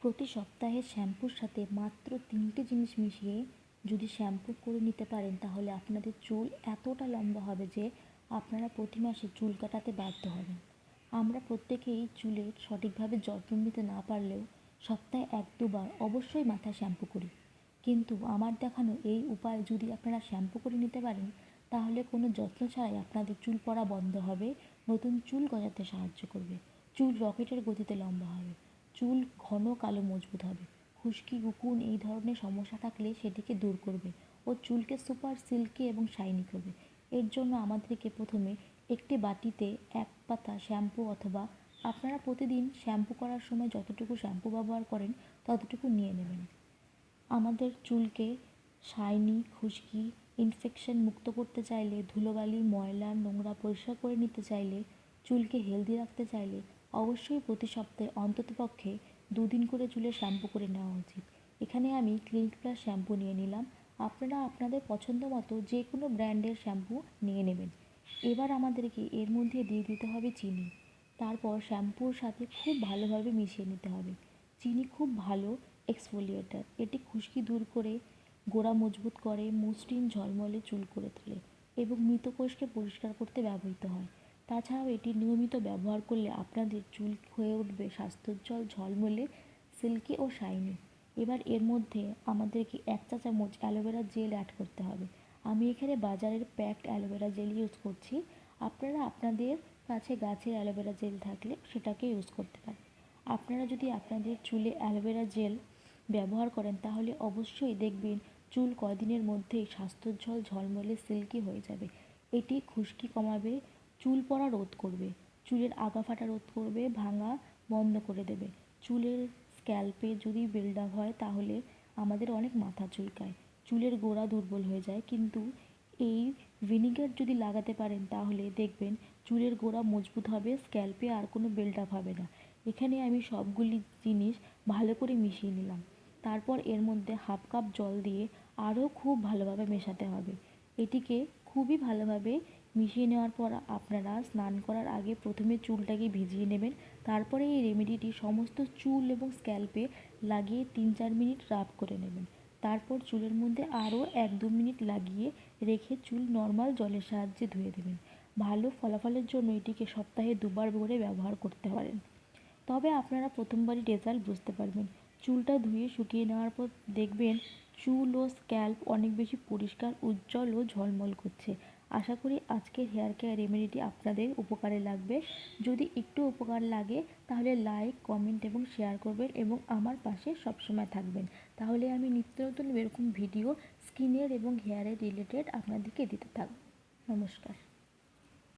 প্রতি সপ্তাহে শ্যাম্পুর সাথে মাত্র 3টে জিনিস মিশিয়ে যদি শ্যাম্পু করে নিতে পারেন তাহলে আপনাদের চুল এতটা লম্বা হবে যে আপনারা প্রতি মাসে চুল কাটাতে বাধ্য হবেন। আমরা প্রত্যেকেই চুলের সঠিকভাবে যত্ন নিতে না পারলেও সপ্তাহে 1-2বার অবশ্যই মাথায় শ্যাম্পু করি, কিন্তু আমার দেখানো এই উপায় যদি আপনারা শ্যাম্পু করে নিতে পারেন তাহলে কোনো যত্ন ছাড়াই আপনাদের চুল পড়া বন্ধ হবে, নতুন চুল গজাতে সাহায্য করবে, চুল রকেটের গতিতে লম্বা হবে, চুল ঘন কালো মজবুত হবে, খুশকি উকুন এই ধরনের সমস্যা থাকলে সেটিকে দূর করবে ও চুলকে সুপার সিল্কি এবং শাইনি করবে। এর জন্য আমাদেরকে প্রথমে একটি বাটিতে 1 পাতা শ্যাম্পু অথবা আপনারা প্রতিদিন শ্যাম্পু করার সময় যতটুকু শ্যাম্পু ব্যবহার করেন ততটুকু নিয়ে নেবেন। আমাদের চুলকে শাইনি, খুশকি, ইনফেকশন মুক্ত করতে চাইলে, ধুলোবালি, ময়লা, নোংরা পরিষ্কার করে নিতে চাইলে, চুলকে হেলদি রাখতে চাইলে অবশ্যই প্রতি সপ্তাহে অন্ততপক্ষে 2 দিন করে চুলে শ্যাম্পু করে নেওয়া উচিত। এখানে আমি ক্লিনিক প্লাস শ্যাম্পু নিয়ে নিলাম। আপনারা আপনাদের পছন্দ মতো যে কোনো ব্র্যান্ডের শ্যাম্পু নিয়ে নেবেন। এবার আমাদেরকে এর মধ্যে দিয়ে দিতে হবে চিনি। তারপর শ্যাম্পুর সাথে খুব ভালোভাবে মিশিয়ে নিতে হবে। চিনি খুব ভালো এক্সফোলিয়েটার, এটি খুশকি দূর করে, গোড়া মজবুত করে, মসৃণ ঝলমলে চুল করে তোলে এবং মৃত কোষকে পরিষ্কার করতে ব্যবহৃত হয়। তাছাড়াও এটি নিয়মিত ব্যবহার করলে আপনাদের চুল হয়ে উঠবে স্বাস্থ্যোজ্জ্বল, ঝলমলে, সিল্কি ও শাইনি। এবার এর মধ্যে আমাদেরকে 1 চা চামচ অ্যালোভেরা জেল অ্যাড করতে হবে। আমি এখানে বাজারের প্যাকড অ্যালোভেরা জেল ইউজ করছি। আপনারা আপনাদের কাছে গাছের অ্যালোভেরা জেল থাকলে সেটাকে ইউজ করতে পারেন। আপনারা যদি আপনাদের চুলে অ্যালোভেরা জেল ব্যবহার করেন তাহলে অবশ্যই দেখবেন চুল কদিনের মধ্যেই স্বাস্থ্যোজ্জ্বল, ঝলমলে, সিল্কি হয়ে যাবে। এটি খুশকি কমাবে, চুল পড়া রোধ করবে, চুলের আগা ফাটা রোধ করবে, ভাঙা বন্ধ করে দেবে। চুলের স্ক্যাল্পে যদি বিল্ডআপ হয় তাহলে আমাদের অনেক মাথা চুলকায়, চুলের গোড়া দুর্বল হয়ে যায়, কিন্তু এই ভিনিগার যদি লাগাতে পারেন তাহলে দেখবেন চুলের গোড়া মজবুত হবে, স্ক্যাল্পে আর কোনো বিল্ডআপ হবে না। এখানে আমি সবগুলি জিনিস ভালো করে মিশিয়ে নিলাম। তারপর এর মধ্যে 1/2 কাপ জল দিয়ে আরও খুব ভালোভাবে মেশাতে হবে। এটিকে খুবই ভালোভাবে মিশিয়ে নেওয়ার পর আপনারা স্নান করার আগে প্রথমে চুলটাকে ভিজিয়ে নেবেন। তারপরে এই রেমেডিটি সমস্ত চুল এবং স্ক্যাল্পে লাগিয়ে 3-4 মিনিট রাব করে নেবেন। তারপর চুলের মধ্যে আরও 1-2 মিনিট লাগিয়ে রেখে চুল নর্মাল জলের সাহায্যে ধুয়ে দেবেন। ভালো ফলাফলের জন্য এটিকে সপ্তাহে 2বার করে ব্যবহার করতে পারেন। তবে আপনারা প্রথমবারই রেজাল্ট বুঝতে পারবেন। চুলটা ধুয়ে শুকিয়ে নেওয়ার পর দেখবেন চুল ও স্ক্যাল্প অনেক বেশি পরিষ্কার, উজ্জ্বল ও ঝলমল করছে। আশা করি আজকের হেয়ার কেয়ার রেমেডিটি আপনাদের উপকারে লাগবে। যদি একটু উপকার লাগে তাহলে লাইক, কমেন্ট এবং শেয়ার করবেন এবং আমার পাশে সবসময় থাকবেন। তাহলে আমি নিত্য নতুন এরকম ভিডিও স্কিনের এবং হেয়ারের রিলেটেড আপনাদেরকে দিতে থাকব। নমস্কার।